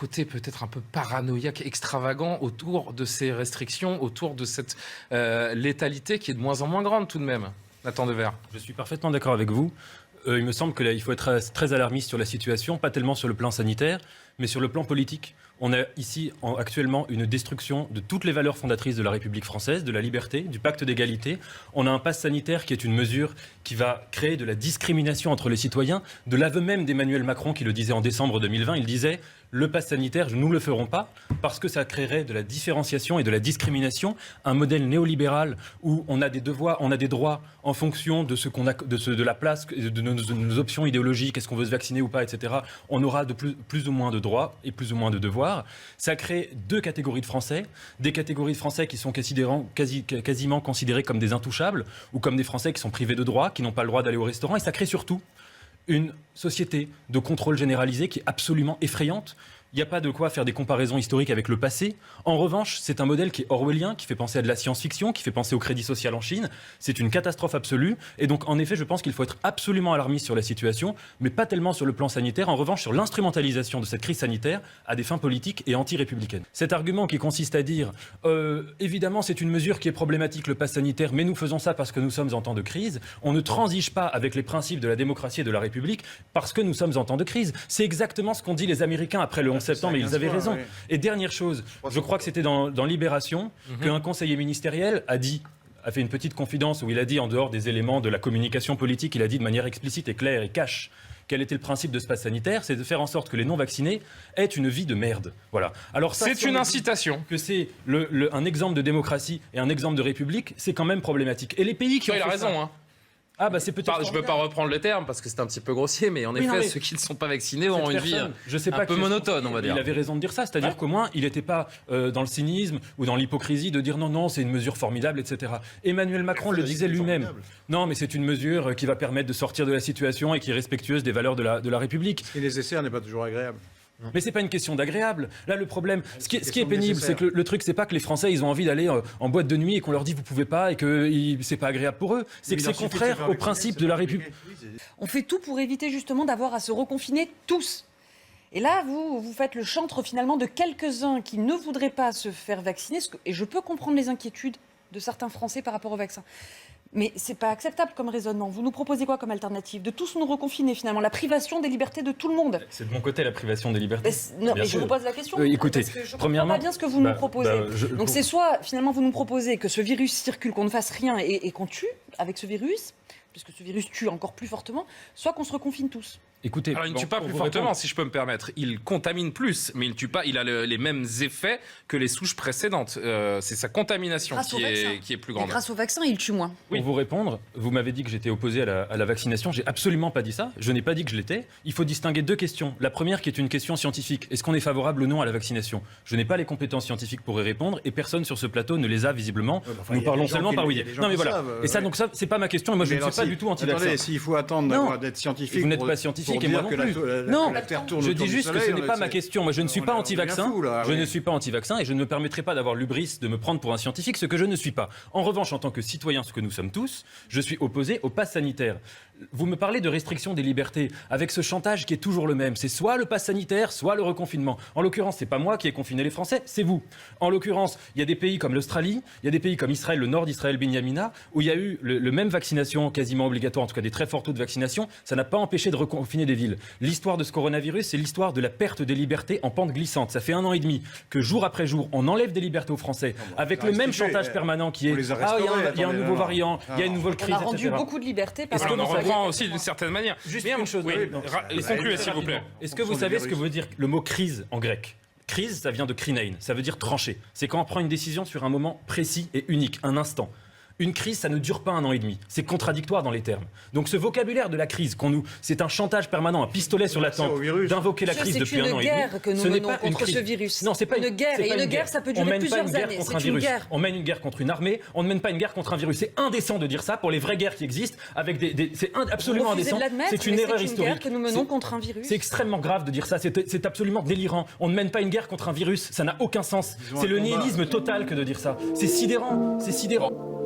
côté peut-être un peu paranoïaque, extravagant autour de ces restrictions, autour de cette létalité qui est de moins en moins grande tout de même. Nathan Devers. Je suis parfaitement d'accord avec vous. Il me semble qu'il faut être très alarmiste sur la situation, pas tellement sur le plan sanitaire, mais sur le plan politique. On a ici actuellement une destruction de toutes les valeurs fondatrices de la République française, de la liberté, du pacte d'égalité. On a un pass sanitaire qui est une mesure qui va créer de la discrimination entre les citoyens. De l'aveu même d'Emmanuel Macron qui le disait en décembre 2020, il disait « le pass sanitaire, nous ne le ferons pas parce que ça créerait de la différenciation et de la discrimination, un modèle néolibéral où on a des devoirs, on a des droits en fonction de ce qu'on a, de la place, de nos options idéologiques, est-ce qu'on veut se vacciner ou pas, etc. On aura de plus ou moins de droits et plus ou moins de devoirs. Ça crée deux catégories de Français, des catégories de Français qui sont quasiment considérés comme des intouchables ou comme des Français qui sont privés de droits, qui n'ont pas le droit d'aller au restaurant, et ça crée surtout une société de contrôle généralisé qui est absolument effrayante. Il n'y a pas de quoi faire des comparaisons historiques avec le passé. En revanche, c'est un modèle qui est orwellien, qui fait penser à de la science-fiction, qui fait penser au crédit social en Chine. C'est une catastrophe absolue. Et donc, en effet, je pense qu'il faut être absolument alarmiste sur la situation, mais pas tellement sur le plan sanitaire. En revanche, sur l'instrumentalisation de cette crise sanitaire à des fins politiques et anti-républicaines. Cet argument qui consiste à dire évidemment, c'est une mesure qui est problématique, le pass sanitaire, mais nous faisons ça parce que nous sommes en temps de crise. On ne transige pas avec les principes de la démocratie et de la République parce que nous sommes en temps de crise. C'est exactement ce qu'ont dit les Américains après le 11 septembre, et ils avaient raison. Oui. Et dernière chose, je crois que c'était dans Libération qu'un conseiller ministériel a fait une petite confidence où il a dit, en dehors des éléments de la communication politique, il a dit de manière explicite et claire et cash quel était le principe de ce pass sanitaire, c'est de faire en sorte que les non-vaccinés aient une vie de merde. Voilà. Alors c'est une incitation. Que c'est un exemple de démocratie et un exemple de république, c'est quand même problématique. Et les pays qui ont il a raison, hein. Ah bah c'est peut-être. Je ne veux pas reprendre le terme parce que c'est un petit peu grossier, mais en effet, ceux qui ne sont pas vaccinés auront une vie un peu monotone, on va dire. Il avait raison de dire ça, c'est-à-dire qu'au moins, il n'était pas dans le cynisme ou dans l'hypocrisie de dire non, c'est une mesure formidable, etc. Emmanuel Macron le disait lui-même. Non, mais c'est une mesure qui va permettre de sortir de la situation et qui est respectueuse des valeurs de la République. Ce qui est nécessaire n'est pas toujours agréable. Mais c'est pas une question d'agréable. Là, le problème, ce qui est pénible, c'est que le truc, c'est pas que les Français, ils ont envie d'aller en boîte de nuit et qu'on leur dit vous pouvez pas et que c'est pas agréable pour eux. C'est que c'est contraire au principe de la République. On fait tout pour éviter justement d'avoir à se reconfiner tous. Et là, vous faites le chantre finalement de quelques-uns qui ne voudraient pas se faire vacciner. Et je peux comprendre les inquiétudes de certains Français par rapport au vaccin. Mais c'est pas acceptable comme raisonnement. Vous nous proposez quoi comme alternative? De tous nous reconfiner finalement, la privation des libertés de tout le monde. C'est de mon côté la privation des libertés. Mais je vous pose la question. Écoutez, parce que je comprends pas bien ce que vous nous proposez. Donc c'est soit finalement vous nous proposez que ce virus circule, qu'on ne fasse rien et qu'on tue avec ce virus, puisque ce virus tue encore plus fortement, soit qu'on se reconfine tous. Écoutez, alors il ne tue pas plus fortement, si je peux me permettre. Il contamine plus, mais il ne tue pas. Il a les mêmes effets que les souches précédentes. C'est sa contamination qui est plus grande. Et grâce au vaccin, il tue moins. Oui. Pour vous répondre, vous m'avez dit que j'étais opposé à la vaccination. J'ai absolument pas dit ça. Je n'ai pas dit que je l'étais. Il faut distinguer deux questions. La première qui est une question scientifique. Est-ce qu'on est favorable ou non à la vaccination? Je n'ai pas les compétences scientifiques pour y répondre et personne sur ce plateau ne les a visiblement. Nous parlons seulement par oui. Non mais voilà. Et ça, donc ça, c'est pas ma question. Et moi, je ne suis pas du tout anti-vaccin. Attendez, s'il faut attendre d'être scientifique. Vous n'êtes pas scientifique et moi non plus. Non, je dis juste que ce n'est pas ma question. Moi, je ne suis pas anti-vaccin. Je ne suis pas anti-vaccin et je ne me permettrai pas d'avoir l'hubris de me prendre pour un scientifique, ce que je ne suis pas. En revanche, en tant que citoyen, ce que nous sommes tous, je suis opposé au pass sanitaire. Vous me parlez de restriction des libertés avec ce chantage qui est toujours le même. C'est soit le pass sanitaire, soit le reconfinement. En l'occurrence, c'est pas moi qui ai confiné les Français, c'est vous. En l'occurrence, il y a des pays comme l'Australie, il y a des pays comme Israël, le nord d'Israël, Binyamina, où il y a eu le même vaccination quasiment obligatoire, en tout cas des très forts taux de vaccination. Ça n'a pas empêché de reconfiner des villes. L'histoire de ce coronavirus, c'est l'histoire de la perte des libertés en pente glissante. Ça fait 1 an et demi que jour après jour, on enlève des libertés aux Français avec le même chantage permanent qui est il y a un nouveau variant, il y a une nouvelle crise, etc. On a rendu beaucoup de libertés parce que on aussi d'une certaine manière. Juste une chose. Concluez, s'il vous plaît. Est-ce que vous savez ce que veut dire le mot crise en grec? Crise, ça vient de krinein, ça veut dire trancher. C'est quand on prend une décision sur un moment précis et unique, un instant. Une crise, ça ne dure pas 1 an et demi. C'est contradictoire dans les termes. Donc ce vocabulaire de la crise, c'est un chantage permanent, un pistolet sur la tempe, d'invoquer la crise depuis 1 an et demi. C'est une guerre que nous menons contre ce virus. Non, c'est pas une guerre. Et une guerre, ça peut durer plusieurs années. C'est une guerre. On mène une guerre contre une armée. On ne mène pas une guerre contre un virus. C'est indécent de dire ça pour les vraies guerres qui existent. C'est absolument indécent. C'est une erreur historique. C'est une guerre que nous menons contre un virus. C'est extrêmement grave de dire ça. C'est absolument délirant. On ne mène pas une guerre contre un virus. Ça n'a aucun sens. C'est le nihilisme total que de dire ça. C'est sidérant. C'est sidérant.